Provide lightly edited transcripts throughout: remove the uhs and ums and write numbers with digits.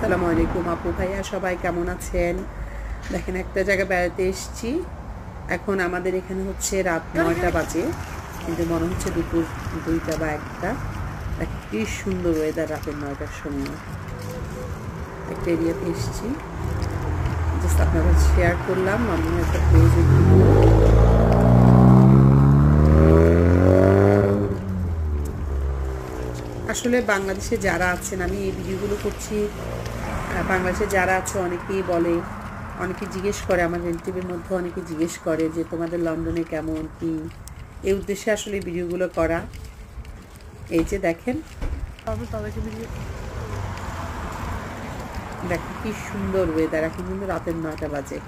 আসসালামু আলাইকুম আপু ভাইয়া, সবাই কেমন আছেন? দেখেন, একটা জায়গায় বেড়াতে এসেছি। এখন আমাদের এখানে হচ্ছে রাত 9টা বাজে, কিন্তু মনে হচ্ছে দুপুর 2টা বা 1টা। কি সুন্দর ওয়েদার রাতের 9টার সময়। একটা এরিয়াতে এসেছি, জাস্ট আপনাদের শেয়ার করলাম। আমি একটা প্লেস আসলে বাংলাদেশে যারা আছেন, আমি এই ভিডিওগুলো করছি, বাংলাদেশে যারা আছে অনেকেই বলে, অনেকে জিজ্ঞেস করে, আমার রিলেটিভের মধ্যে অনেকে জিজ্ঞেস করে যে তোমাদের লন্ডনে কেমন কি। এই উদ্দেশ্যে আসলে ভিডিওগুলো করা। এই যে দেখেন, দেখেন কি সুন্দর ওয়েদার। এখন কিন্তু রাতের 9টা বাজে।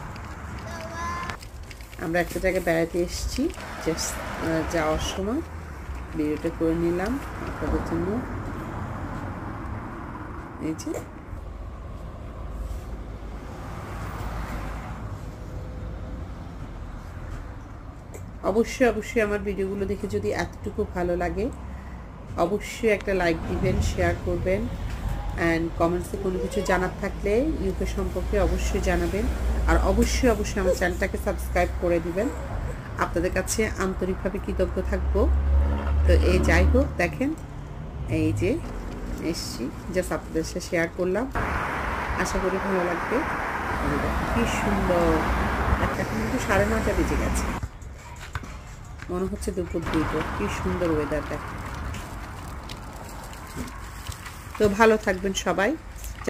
আমরা একটা জায়গায় বেড়াতে এসেছি, জাস্ট যাওয়ার সময় ভিডিওটা করে নিলাম আপনাদের জন্য। এই যে অবশ্যই আমার ভিডিওগুলো দেখে যদি এতটুকু ভালো লাগে, অবশ্যই একটা লাইক দিবেন, শেয়ার করবেন, অ্যান্ড কমেন্টসে কোনো কিছু জানার থাকলে ইউকে সম্পর্কে অবশ্যই জানাবেন। আর অবশ্যই আমার চ্যানেলটাকে সাবস্ক্রাইব করে দিবেন। আপনাদের কাছে আন্তরিকভাবে কৃতজ্ঞ থাকবো। তো এই যাই হোক, দেখেন এই যে এসছি, জাস্ট আপনাদের সাথে শেয়ার করলাম, আশা করি ভালো লাগবে। কি সুন্দর। এখন কিন্তু 9:30 বেজে গেছে, মনে হচ্ছে দুপুর 2টো। কি সুন্দর ওয়েদার দেখেন। তো ভালো থাকবেন সবাই।